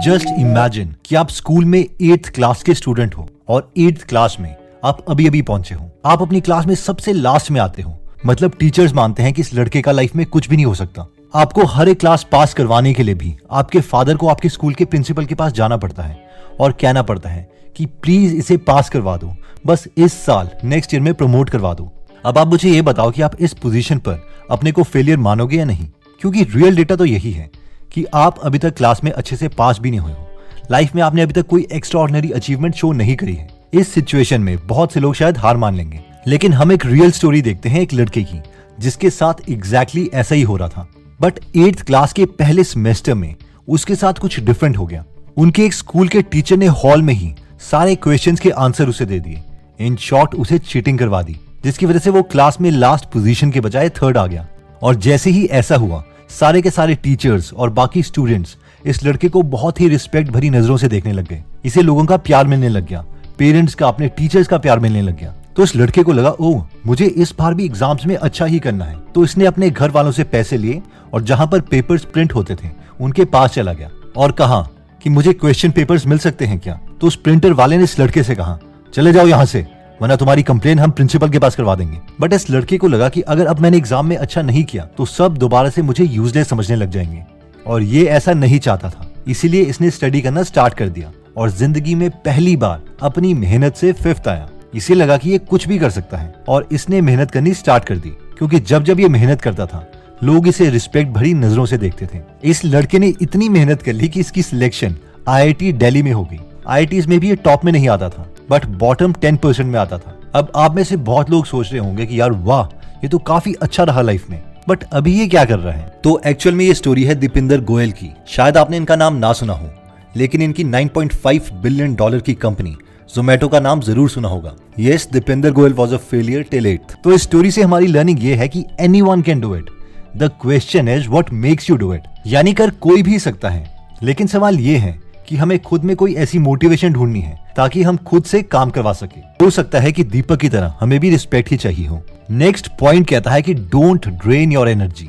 Just imagine कि आप school में 8th क्लास के स्टूडेंट हो और 8th क्लास में आप अभी अभी पहुंचे हो। आप अपनी क्लास में सबसे लास्ट में आते हो। मतलब टीचर्स मानते हैं कि इस लड़के का लाइफ में कुछ भी नहीं हो सकता। आपको हर एक क्लास पास करवाने के लिए भी आपके फादर को आपके स्कूल के प्रिंसिपल के पास जाना पड़ता है और कहना पड़ता है कि प्लीज इसे पास करवा दो, बस इस साल नेक्स्ट ईयर में प्रमोट करवा दो। अब आप मुझे ये बताओ कि आप इस पोजीशन पर अपने को फेलियर मानोगे या नहीं, क्योंकि रियल डेटा तो यही है कि आप अभी तक क्लास में अच्छे से पास भी नहीं हुए हो। लाइफ में आपने अभी तक कोई एक्स्ट्राऑर्डिनरी अचीवमेंट शो नहीं करी है। इस सिचुएशन में बहुत से लोग शायद हार मान लेंगे, लेकिन हम एक रियल स्टोरी देखते हैं एक लड़के की जिसके साथ एग्जैक्टली ऐसा ही हो रहा था। बट 8th क्लास के पहले सेमेस्टर में उसके साथ कुछ डिफरेंट हो गया। उनके एक स्कूल के टीचर ने हॉल में ही सारे क्वेश्चंस के आंसर उसे दे दिए। इन शॉर्ट उसे चीटिंग करवा दी, जिसकी वजह से वो क्लास में लास्ट पोजीशन के बजाय 3rd आ गया। और जैसे ही ऐसा हुआ, सारे के सारे टीचर्स और बाकी स्टूडेंट्स इस लड़के को बहुत ही रिस्पेक्ट भरी नजरों से देखने लग गए। इसे लोगों का प्यार मिलने लग गया, पेरेंट्स का, अपने टीचर्स का प्यार मिलने लग गया। तो इस लड़के को लगा, ओह मुझे इस बार भी एग्जाम्स में अच्छा ही करना है। तो इसने अपने घर वालों से पैसे लिए और जहां पर पेपर्स प्रिंट होते थे उनके पास चला गया और कहा कि मुझे क्वेश्चन पेपर्स मिल सकते हैं क्या। तो उस प्रिंटर वाले ने इस लड़के से कहा, चले जाओ यहाँ से, वरना तुम्हारी कंप्लेन हम प्रिंसिपल के पास करवा देंगे। बट इस लड़के को लगा कि अगर अब मैंने एग्जाम में अच्छा नहीं किया तो सब दोबारा से मुझे यूजलेस समझने लग जाएंगे, और ये ऐसा नहीं चाहता था। इसीलिए इसने स्टडी करना स्टार्ट कर दिया और जिंदगी में पहली बार अपनी मेहनत से 5th आया। इसे लगा कि ये कुछ भी कर सकता है और इसने मेहनत करनी स्टार्ट कर दी, क्योंकि जब जब ये मेहनत करता था लोग इसे रिस्पेक्ट भरी नजरों से देखते थे। इस लड़के ने इतनी मेहनत कर ली कि इसकी सिलेक्शन IIT दिल्ली में हो गई। IITs में भी ये टॉप में नहीं आता था, बट बॉटम 10% में आता था। अब आप में से बहुत लोग सोच रहे होंगे कि यार वाह, ये तो काफी अच्छा रहा लाइफ में, बट अभी ये क्या कर रहा है। तो एक्चुअल में ये स्टोरी है दीपिंदर गोयल की। शायद आपने इनका नाम ना सुना हो, लेकिन इनकी $9.5 बिलियन की कंपनी जोमेटो का नाम जरूर सुना होगा। Yes, Deepinder Goyal was a failure till 8th। तो इस स्टोरी से हमारी लर्निंग ये है कि anyone can do it, the question is what makes you do it. यानी कर कोई भी सकता है, लेकिन सवाल ये है कि हमें खुद में कोई ऐसी मोटिवेशन ढूंढनी है ताकि हम खुद से काम करवा सके। हो सकता है कि दीपक की तरह हमें भी रिस्पेक्ट ही चाहिए हो। नेक्स्ट पॉइंट कहता है कि don't drain your energy.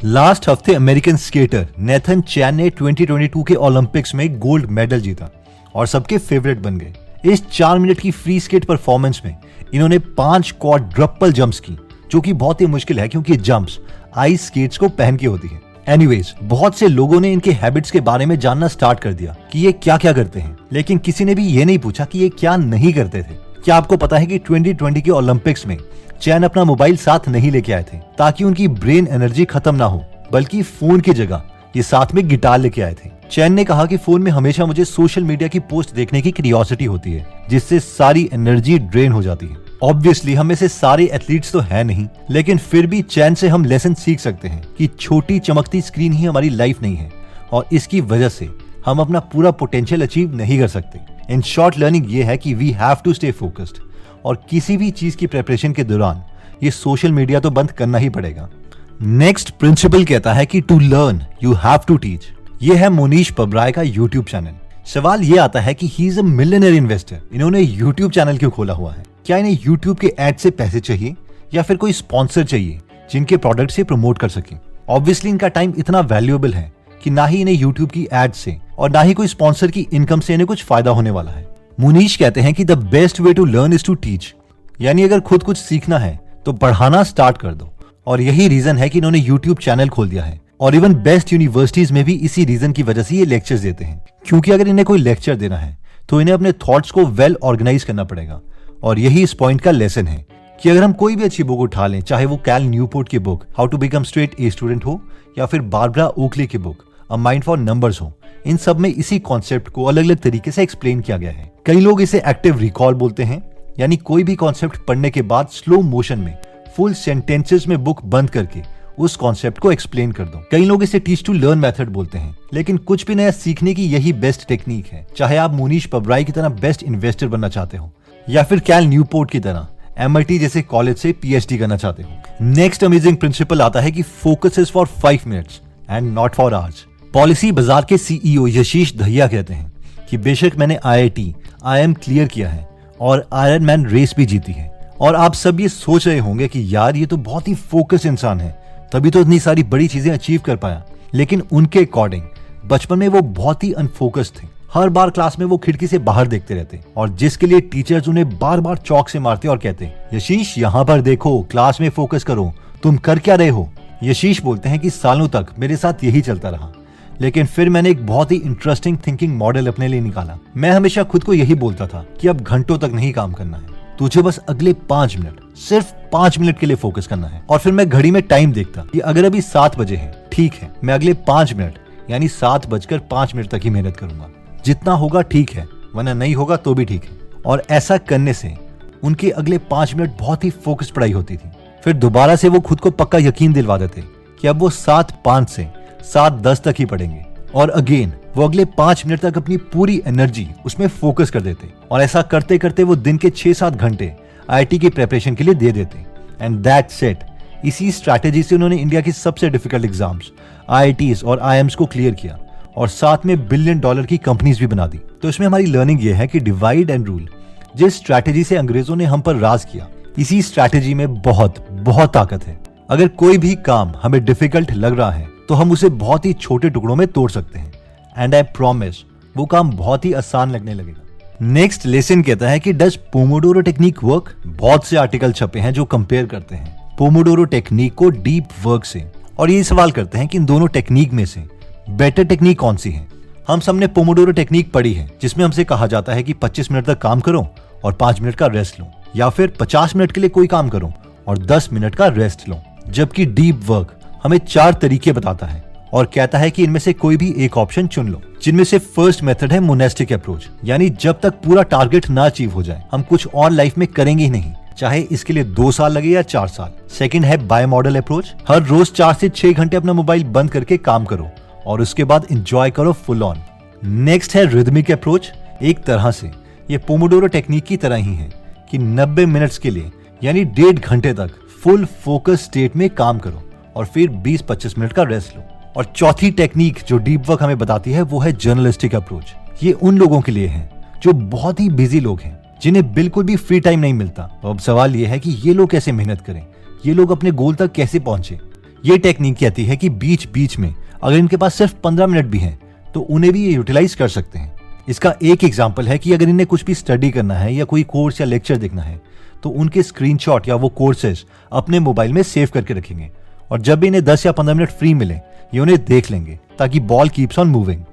Last हफ्ते अमेरिकन स्केटर नेथन चैन ने 2022 के ओलंपिक्स में गोल्ड मेडल जीता और सबके फेवरेट बन गए। इस 4 मिनट की फ्री स्केट परफॉर्मेंस में इन्होंने 5 क्वाड्रपल जंप्स की, जो कि बहुत ही मुश्किल है क्योंकि जंप्स आइस स्केट्स को पहन के होती है। एनीवेज, बहुत से लोगों ने इनके हैबिट्स के बारे में जानना स्टार्ट कर दिया कि ये क्या क्या करते हैं, लेकिन किसी ने भी ये नहीं पूछा कि ये क्या नहीं करते थे। क्या आपको पता है कि 2020 के ओलंपिक्स में चैन अपना मोबाइल साथ नहीं लेके आए थे ताकि उनकी ब्रेन एनर्जी खत्म ना हो, बल्कि फोन की जगह ये साथ में गिटार लेके आए थे। चैन ने कहा कि फोन में हमेशा मुझे सोशल मीडिया की पोस्ट देखने की क्यूरियोसिटी होती है, जिससे सारी एनर्जी ड्रेन हो जाती है। ऑब्वियसली हम में से सारे एथलीट्स तो है नहीं, लेकिन फिर भी चैन से हम लेसन सीख सकते हैं कि छोटी चमकती स्क्रीन ही हमारी लाइफ नहीं है और इसकी वजह से हम अपना पूरा पोटेंशियल अचीव नहीं कर सकते। इन शॉर्ट लर्निंग ये है कि we have to stay focused, और किसी भी चीज की प्रिपरेशन के दौरान ये सोशल मीडिया तो बंद करना ही पड़ेगा। नेक्स्ट प्रिंसिपल कहता है कि to learn you have to teach. ये है मोनीश पबराय का यूट्यूब चैनल। सवाल ये आता है कि he is a millionaire investor, इन्होंने यूट्यूब चैनल क्यों खोला हुआ है? क्या इन्हें यूट्यूब के एड से पैसे चाहिए या फिर कोई स्पॉन्सर चाहिए जिनके प्रोडक्ट से प्रमोट कर सके? ऑब्वियसली इनका टाइम इतना वैल्यूएबल है कि ना ही इन्हें यूट्यूब की एड से और ना ही कोई स्पॉन्सर की इनकम से इन्हें कुछ फायदा होने वाला है। मुनीश कहते हैं कि the best way to learn is to teach, यानी अगर खुद कुछ सीखना है तो पढ़ाना स्टार्ट कर दो। और यही रीजन है कि इन्होंने यूट्यूब चैनल खोल दिया है। और इवन बेस्ट यूनिवर्सिटीज में भी इसी रीजन की वजह से ये लेक्चर्स देते हैं, क्योंकि अगर इन्हें कोई लेक्चर देना है तो इन्हें अपने थॉट्स को वेल ऑर्गेनाइज करना पड़ेगा। और यही इस पॉइंट का लेसन है कि अगर हम कोई भी अच्छी बुक उठा लें, चाहे वो कैल न्यूपोर्ट की book how to become straight A student हो या फिर बारबरा ओकले की book a mind for numbers हो, इन सब में इसी कॉन्सेप्ट को अलग अलग तरीके से एक्सप्लेन किया गया है। कई लोग इसे एक्टिव रिकॉल बोलते हैं, यानी कोई भी कॉन्सेप्ट पढ़ने के बाद स्लो मोशन में फुल सेंटेंसेस में बुक बंद करके उस कॉन्सेप्ट को एक्सप्लेन कर दो। कई लोग इसे टीच टू लर्न मेथड बोलते हैं, लेकिन कुछ भी नया सीखने की यही बेस्ट टेक्निक है। चाहे आप मोनीश पबराय की तरह बेस्ट इन्वेस्टर बनना चाहते हो या फिर कैल न्यूपोर्ट की तरह MIT जैसे कॉलेज से PhD करना चाहते हो। नेक्स्ट अमेजिंग प्रिंसिपल आता है कि focus is for 5 minutes and not for hours. Policy बाजार के CEO यशीश दहिया कहते हैं कि बेशक मैंने IIT IIM क्लियर किया है और आयरन मैन रेस भी जीती है, और आप सब ये सोच रहे होंगे कि यार ये तो बहुत ही फोकस इंसान है, तभी तो इतनी सारी बड़ी चीजें अचीव कर पाया। लेकिन उनके अकॉर्डिंग बचपन में वो बहुत ही अनफोकस्ड थे। हर बार क्लास में वो खिड़की से बाहर देखते रहते और जिसके लिए टीचर्स उन्हें बार बार चौक से मारते और कहते, यशीश यहाँ पर देखो, क्लास में फोकस करो, तुम कर क्या रहे हो। यशीश बोलते हैं कि सालों तक मेरे साथ यही चलता रहा, लेकिन फिर मैंने एक बहुत ही इंटरेस्टिंग थिंकिंग मॉडल अपने लिए निकाला। मैं हमेशा खुद को यही बोलता था कि अब घंटों तक नहीं काम करना है, तुझे बस अगले 5 मिनट, सिर्फ 5 मिनट के लिए फोकस करना है। और फिर मैं घड़ी में टाइम देखता कि अगर अभी 7 बजे है, ठीक है, मैं अगले 5 मिनट यानी 7:05 तक ही मेहनत करूंगा। जितना होगा ठीक है, वरना नहीं होगा तो भी ठीक है। और ऐसा करने से उनके अगले 5 मिनट बहुत ही फोकस पढ़ाई होती थी। फिर दोबारा से वो खुद को पक्का यकीन दिलवा देते कि अब वो 7:05 से 7:10 तक ही पढ़ेंगे। और अगेन वो अगले 5 मिनट तक अपनी पूरी एनर्जी उसमें फोकस कर देते और ऐसा करते करते वो दिन के 6-7 घंटे आईआईटी की प्रिपरेशन के लिए दे देते। And that's it. इसी स्ट्रैटेजी से उन्होंने इंडिया की सबसे डिफिकल्ट एग्जाम्स, आईआईटीज और आईएम्स को क्लियर किया और साथ में $1 बिलियन की कंपनीज भी बना दी। तो इसमें हमारी लर्निंग ये है कि डिवाइड एंड रूल, जिस स्ट्रैटेजी से अंग्रेजों ने हम पर राज किया, इसी स्ट्रैटेजी में बहुत बहुत ताकत है। अगर कोई भी काम हमें डिफिकल्ट लग रहा है तो हम उसे बहुत ही छोटे टुकड़ों में तोड़ सकते हैं। एंड आई प्रॉमिस वो काम बहुत ही आसान लगने लगेगा। नेक्स्ट लेसन कहता है कि डज पोमोडोरो टेक्निक वर्क। बहुत से आर्टिकल छपे हैं जो कंपेयर करते हैं पोमोडोरो टेक्निक को डीप वर्क से, और ये सवाल करते हैं कि इन दोनों टेक्निक में से बेटर टेक्निक कौन सी है। हम सबने पोमोडोरो टेक्निक पढ़ी है, जिसमें हमसे कहा जाता है कि 25 मिनट तक काम करो और 5 मिनट का रेस्ट लो, या फिर 50 मिनट के लिए कोई काम करो और 10 मिनट का रेस्ट लो। जबकि डीप वर्क हमें 4 तरीके बताता है और कहता है कि इनमें से कोई भी एक ऑप्शन चुन लो, जिनमें से फर्स्ट मेथड है मोनेस्टिक अप्रोच, यानी जब तक पूरा टारगेट ना अचीव हो जाए हम कुछ और लाइफ में करेंगे ही नहीं, चाहे इसके लिए 2 साल लगे या 4 साल। सेकंड है बाय मॉडल अप्रोच, हर रोज 4 से 6 घंटे अपना मोबाइल बंद करके काम करो और उसके बाद एंजॉय करो फुल ऑन। नेक्स्ट है रिदमिक अप्रोच। एक तरह से ये पोमोडोरो टेक्निक की तरह ही है कि 90 मिनट्स के लिए यानी 1.5 घंटे तक फुल फोकस स्टेट में काम करो और फिर 20-25 मिनट का रेस्ट लो। और चौथी टेक्निक जो डीप वर्क हमें बताती है वो है जर्नलिस्टिक अप्रोच। ये उन लोगों के लिए है जो बहुत ही बिजी लोग हैं, जिन्हें बिल्कुल भी फ्री टाइम नहीं मिलता। तो अब सवाल ये है कि ये लोग कैसे मेहनत करें, ये लोग अपने गोल तक कैसे पहुंचे। ये टेक्निक कहती है कि बीच बीच में अगर इनके पास सिर्फ 15 मिनट भी हैं तो उन्हें भी ये यूटिलाइज कर सकते हैं। इसका एक एग्जाम्पल है कि अगर इन्हें कुछ भी स्टडी करना है या कोई कोर्स या लेक्चर देखना है तो उनके स्क्रीनशॉट या वो कोर्सेज अपने मोबाइल में सेव करके रखेंगे और जब भी इन्हें 10 या 15 मिनट फ्री मिले ये उन्हें देख लेंगे, ताकि बॉल कीप्स ऑन मूविंग।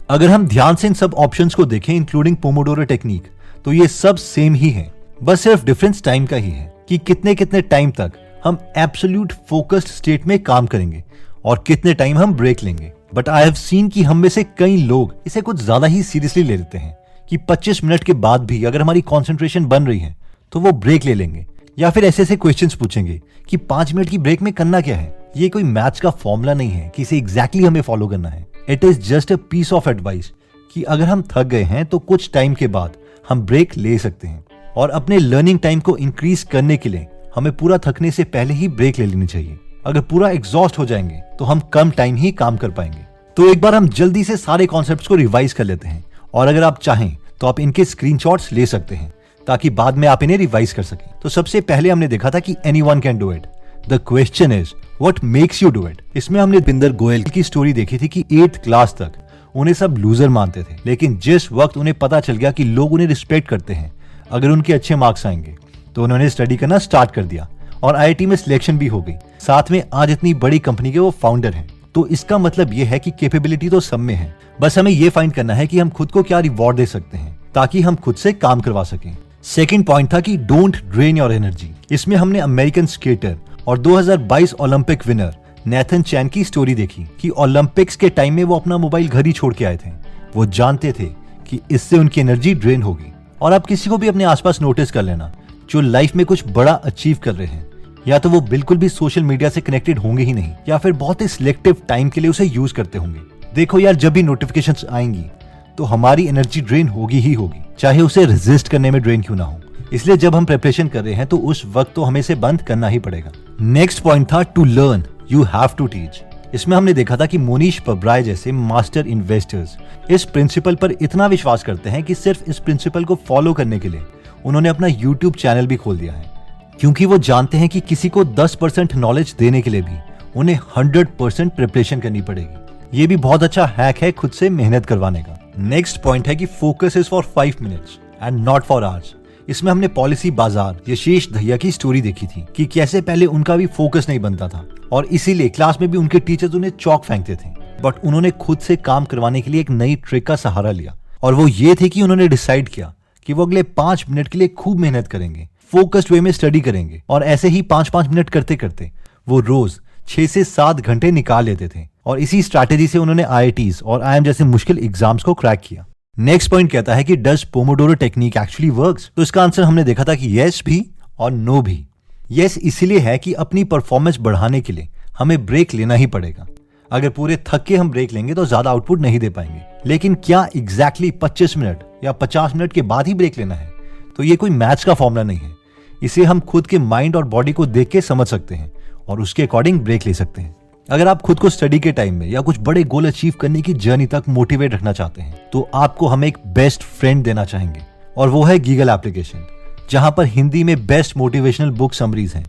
अगर हम ध्यान से इन सब ऑप्शंस को देखें इंक्लूडिंग पोमोडोरो टेक्निक, तो ये सब सेम ही है, बस सिर्फ डिफरेंस टाइम का ही है कि कितने कितने टाइम तक हम एब्सोल्यूट फोकस्ड स्टेट में काम करेंगे और कितने टाइम हम ब्रेक लेंगे। बट आई हैव सीन कि हम में से कई लोग इसे कुछ ज्यादा ही सीरियसली ले लेते हैं कि 25 मिनट के बाद भी अगर हमारी कंसंट्रेशन बन रही है तो वो ब्रेक ले लेंगे, या फिर ऐसे ऐसे क्वेश्चंस पूछेंगे कि 5 मिनट की ब्रेक में करना क्या है। ये कोई मैथ्स का फॉर्मूला नहीं है कि इसे एग्जैक्टली हमें फॉलो करना है। It is just a piece of advice कि अगर हम थक गए हैं तो कुछ टाइम के बाद हम ब्रेक ले सकते हैं, और अपने लर्निंग टाइम को इंक्रीज करने के लिए हमें पूरा थकने से पहले ही ब्रेक ले लेनी चाहिए। अगर पूरा एग्जॉस्ट हो जाएंगे तो हम कम टाइम ही काम कर पाएंगे। तो एक बार हम जल्दी से सारे कॉन्सेप्ट्स को रिवाइज कर लेते हैं, और अगर आप चाहें तो आप इनके स्क्रीनशॉट्स ले सकते हैं ताकि बाद में आप इन्हें रिवाइज कर सकें। तो सबसे पहले हमने देखा था कि anyone can do it, the question is what makes you do it. इसमें हमने बिंदर गोयल की स्टोरी देखी थी कि 8th क्लास तक उन्हें सब लूजर मानते थे, लेकिन जिस वक्त उन्हें पता चल गया कि लोग उन्हें रिस्पेक्ट करते हैं अगर उनके अच्छे मार्क्स आएंगे, तो उन्होंने स्टडी करना स्टार्ट कर दिया और आईआईटी में सिलेक्शन भी हो गई। साथ में आज इतनी बड़ी कंपनी के वो फाउंडर हैं। तो इसका मतलब ये है कि कैपेबिलिटी तो सब में है, बस हमें ये फाइंड करना है कि हम खुद को क्या रिवॉर्ड दे सकते हैं ताकि हम खुद से काम करवा सकें। सेकंड पॉइंट था कि डोंट ड्रेन योर एनर्जी। इसमें हमने अमेरिकन स्केटर और 2022 ओलंपिक विनर नेथन चैन की स्टोरी देखी कि ओलंपिक्स के टाइम में वो अपना मोबाइल घर ही छोड़ के आए थे। वो जानते थे कि इससे उनकी एनर्जी ड्रेन होगी। और आप किसी को भी अपने आसपास नोटिस कर लेना जो लाइफ में कुछ बड़ा अचीव कर रहे हैं, या तो वो बिल्कुल भी सोशल मीडिया से कनेक्टेड होंगे ही नहीं, या फिर बहुत ही सिलेक्टिव टाइम के लिए उसे यूज करते होंगे। देखो यार, जब भी नोटिफिकेशंस आएंगी तो हमारी एनर्जी ड्रेन होगी ही होगी, चाहे उसे रेजिस्ट करने में ड्रेन क्यों ना हो। इसलिए जब हम प्रिपरेशन कर रहे हैं तो उस वक्त तो हमें इसे बंद करना ही पड़ेगा। नेक्स्ट पॉइंट था to learn you have to teach. इसमें हमने देखा था कि मोनीश पब्राय जैसे मास्टर इन्वेस्टर्स इस प्रिंसिपल पर इतना विश्वास करते हैं कि सिर्फ इस प्रिंसिपल को फॉलो करने के लिए उन्होंने अपना यूट्यूब चैनल भी खोल दिया है, क्योंकि वो जानते हैं कि किसी को 10% नॉलेज देने के लिए भी उन्हें 100% प्रिपरेशन करनी पड़ेगी। ये भी बहुत अच्छा हैक है खुद से मेहनत करवाने का। नेक्स्ट पॉइंट है कि focus is for 5 minutes and not for hours. इसमें हमने पॉलिसी बाजार यशेश दहिया की स्टोरी देखी थी कि कैसे पहले उनका भी फोकस नहीं बनता था और इसीलिए क्लास में भी उनके टीचर्स उन्हें चौक फेंकते थे, बट उन्होंने खुद से काम करवाने के लिए एक नई ट्रिक का सहारा लिया और वो ये थे कि उन्होंने डिसाइड किया कि वो अगले 5 मिनट के लिए खूब मेहनत करेंगे, फोकस्ड वे में स्टडी करेंगे और ऐसे ही 5-5 मिनट करते करते वो रोज 6 से 7 घंटे निकाल लेते थे और इसी स्ट्रैटेजी से उन्होंने IITs और IIM जैसे मुश्किल एग्जाम्स को क्रैक किया। नेक्स्ट पॉइंट कहता है कि does Pomodoro technique actually works? तो इसका आंसर हमने देखा था कि यस भी और नो भी। यस इसलिए है कि अपनी परफॉर्मेंस बढ़ाने के लिए हमें ब्रेक लेना ही पड़ेगा। अगर पूरे थक के हम ब्रेक लेंगे तो ज्यादा आउटपुट नहीं दे पाएंगे, लेकिन क्या एग्जैक्टली 25 मिनट या 50 मिनट के बाद ही ब्रेक लेना है? तो ये कोई मैथ्स का फॉर्मूला नहीं है। इसे हम खुद के माइंड और बॉडी को देख के समझ सकते हैं और उसके अकॉर्डिंग ब्रेक ले सकते हैं। अगर आप खुद को स्टडी के टाइम में या कुछ बड़े गोल अचीव करने की जर्नी तक मोटिवेट रखना चाहते हैं तो आपको हम एक बेस्ट फ्रेंड देना चाहेंगे और वो है गीगल एप्लीकेशन, जहां पर हिंदी में बेस्ट मोटिवेशनल बुक समरीज हैं,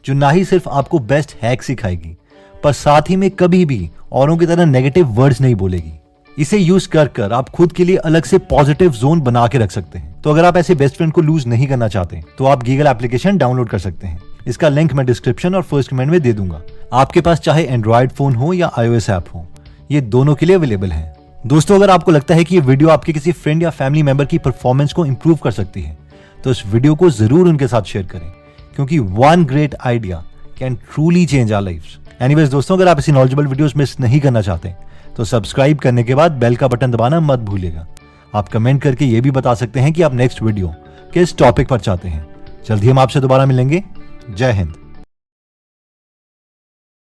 जो ना ही सिर्फ आपको बेस्ट हैक सिखाएगी पर साथ ही में कभी भी औरों की तरह नेगेटिव वर्ड्स नहीं बोलेगी। इसे यूज कर आप खुद के लिए अलग से पॉजिटिव जोन बना के रख सकते हैं। तो अगर आप ऐसे बेस्ट फ्रेंड को लूज नहीं करना चाहते तो आप गीगल एप्लीकेशन डाउनलोड कर सकते हैं। इसका लिंक मैं डिस्क्रिप्शन और फर्स्ट कमेंट में दे दूंगा। आपके पास चाहे एंड्रॉइड फोन हो या iOS ऐप हो, ये दोनों के लिए अवेलेबल है। दोस्तों, अगर आपको लगता है कि ये वीडियो आपके किसी फ्रेंड या फैमिली मेंबर की परफॉर्मेंस को इंप्रूव कर सकती है तो इस वीडियो को जरूर उनके साथ शेयर करें, क्योंकि one great idea can truly change our lives. Anyways दोस्तों, अगर आप ऐसी नॉलेजेबल वीडियोस मिस नहीं करना चाहते तो सब्सक्राइब करने के बाद बेल का बटन दबाना मत भूलिएगा। आप कमेंट करके ये भी बता सकते हैं कि आप नेक्स्ट वीडियो किस टॉपिक पर चाहते हैं। जल्दी हम आपसे दोबारा मिलेंगे। जय हिंद।